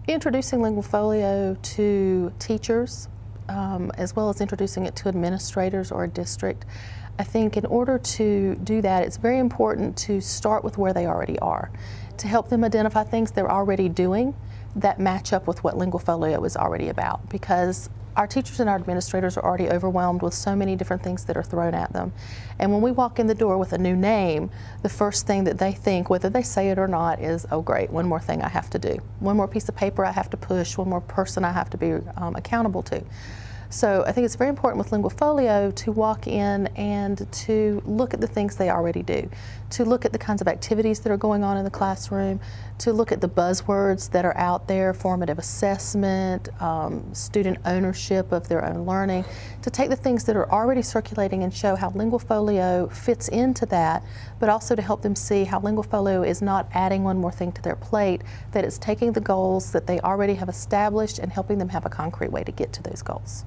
Introducing LinguaFolio to teachers, as well as introducing it to administrators or a district. I think in order to do that, it's very important to start with where they already are, to help them identify things they're already doing that match up with what LinguaFolio is already about, because our teachers and our administrators are already overwhelmed with so many different things that are thrown at them. And when we walk in the door with a new name, the first thing that they think, whether they say it or not, is, oh great, one more thing I have to do. One more piece of paper I have to push, one more person I have to be accountable to. So I think it's very important with LinguaFolio to walk in and to look at the things they already do, to look at the kinds of activities that are going on in the classroom, to look at the buzzwords that are out there, formative assessment, student ownership of their own learning, to take the things that are already circulating and show how LinguaFolio fits into that, but also to help them see how LinguaFolio is not adding one more thing to their plate, that it's taking the goals that they already have established and helping them have a concrete way to get to those goals.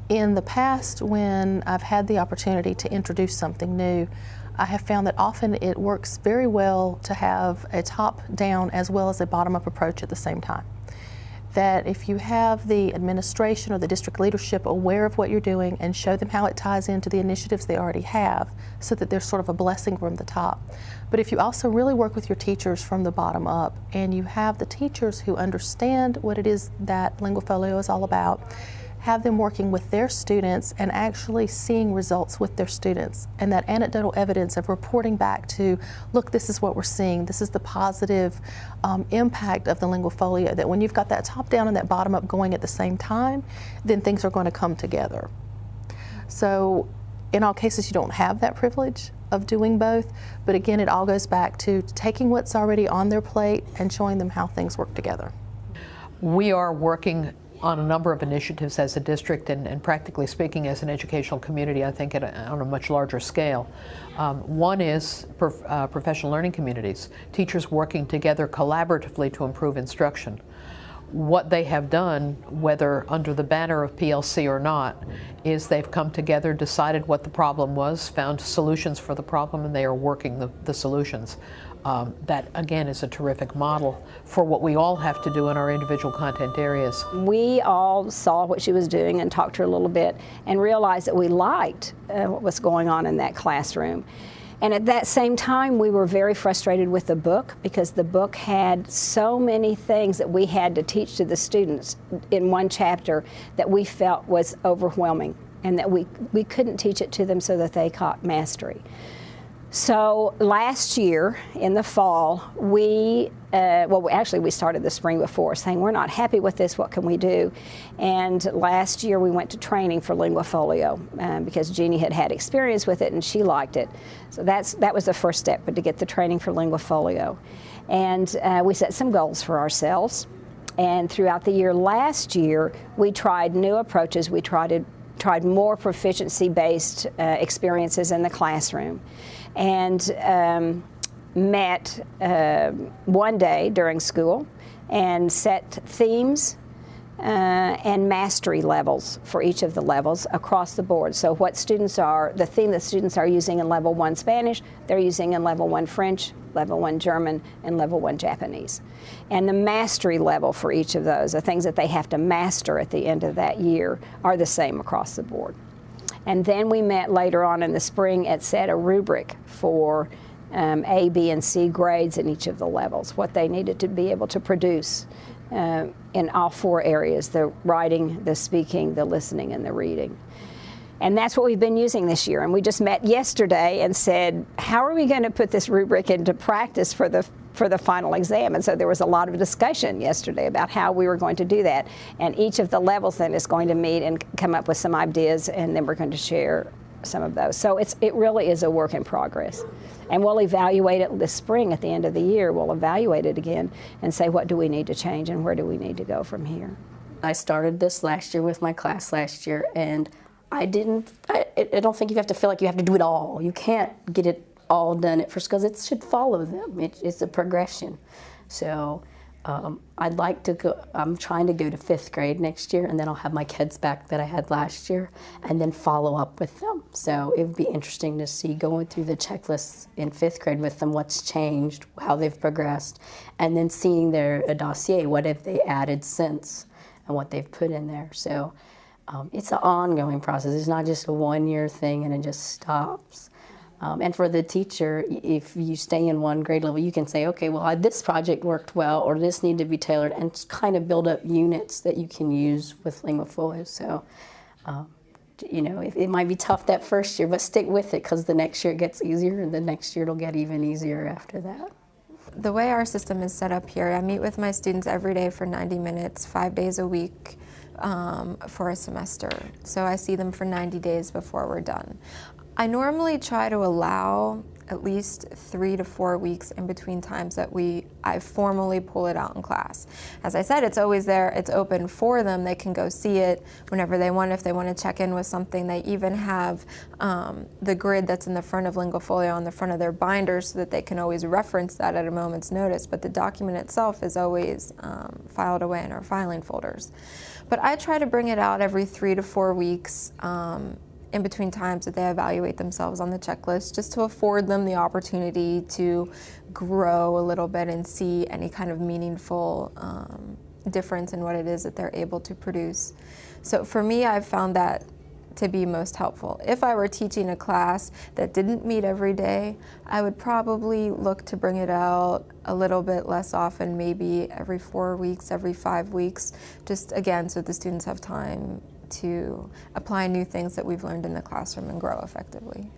In the past, when I've had the opportunity to introduce something new, I have found that often it works very well to have a top-down as well as a bottom-up approach at the same time. That if you have the administration or the district leadership aware of what you're doing and show them how it ties into the initiatives they already have, so that there's sort of a blessing from the top. But if you also really work with your teachers from the bottom up, and you have the teachers who understand what it is that LinguaFolio is all about, have them working with their students and actually seeing results with their students, and that anecdotal evidence of reporting back to, look, this is what we're seeing, this is the positive impact of the LinguaFolio, that when you've got that top down and that bottom up going at the same time, then things are going to come together. So in all cases you don't have that privilege of doing both, but again it all goes back to taking what's already on their plate and showing them how things work together. We are working on a number of initiatives as a district and practically speaking as an educational community, I think on a much larger scale. One is professional learning communities, teachers working together collaboratively to improve instruction. What they have done, whether under the banner of PLC or not, is they've come together, decided what the problem was, found solutions for the problem, and they are working the solutions. That, again, is a terrific model for what we all have to do in our individual content areas. We all saw what she was doing and talked to her a little bit and realized that we liked what was going on in that classroom. And at that same time, we were very frustrated with the book, because the book had so many things that we had to teach to the students in one chapter that we felt was overwhelming, and that we couldn't teach it to them so that they caught mastery. So last year in the fall, we started the spring before, saying we're not happy with this, what can we do? And last year we went to training for LinguaFolio because Jeannie had had experience with it and she liked it. So that was the first step, but to get the training for LinguaFolio. And we set some goals for ourselves. And throughout the year last year, we tried new approaches. We tried more proficiency-based experiences in the classroom, and met one day during school and set themes and mastery levels for each of the levels across the board. So what students are, the theme that students are using in Level 1 Spanish, they're using in Level 1 French, Level 1 German, and Level 1 Japanese. And the mastery level for each of those, the things that they have to master at the end of that year, are the same across the board. And then we met later on in the spring and set a rubric for A, B, and C grades in each of the levels, what they needed to be able to produce in all four areas: the writing, the speaking, the listening, and the reading. And that's what we've been using this year. And we just met yesterday and said, how are we going to put this rubric into practice for the final exam? And so there was a lot of discussion yesterday about how we were going to do that. And each of the levels then is going to meet and come up with some ideas, and then we're going to share some of those. So it really is a work in progress. And we'll evaluate it this spring at the end of the year. We'll evaluate it again and say, what do we need to change and where do we need to go from here? I started this last year with my class last year, and I don't think you have to feel like you have to do it all. You can't get it all done at first, because it should follow them. It's a progression. So I'd like to go, I'm trying to go to 5th grade next year, and then I'll have my kids back that I had last year, and then follow up with them. So it would be interesting to see going through the checklists in 5th grade with them, what's changed, how they've progressed, and then seeing their dossier, what have they added since, and what they've put in there. So it's an ongoing process. It's not just a one-year thing and it just stops. And for the teacher, if you stay in one grade level, you can say, okay, well, this project worked well, or this needed to be tailored, and kind of build up units that you can use with LinguaFolio. So, you know, it might be tough that first year, but stick with it, because the next year it gets easier, and the next year it'll get even easier after that. The way our system is set up here, I meet with my students every day for 90 minutes, 5 days a week for a semester. So I see them for 90 days before we're done. I normally try to allow at least 3 to 4 weeks in between times that I formally pull it out in class. As I said, it's always there, it's open for them, they can go see it whenever they want. If they want to check in with something, they even have the grid that's in the front of LinguaFolio on the front of their binder, so that they can always reference that at a moment's notice, but the document itself is always filed away in our filing folders. But I try to bring it out every 3 to 4 weeks in between times that they evaluate themselves on the checklist, just to afford them the opportunity to grow a little bit and see any kind of meaningful difference in what it is that they're able to produce. So for me, I've found that to be most helpful. If I were teaching a class that didn't meet every day, I would probably look to bring it out a little bit less often, maybe every 4 weeks, every 5 weeks, just again, so the students have time to apply new things that we've learned in the classroom and grow effectively.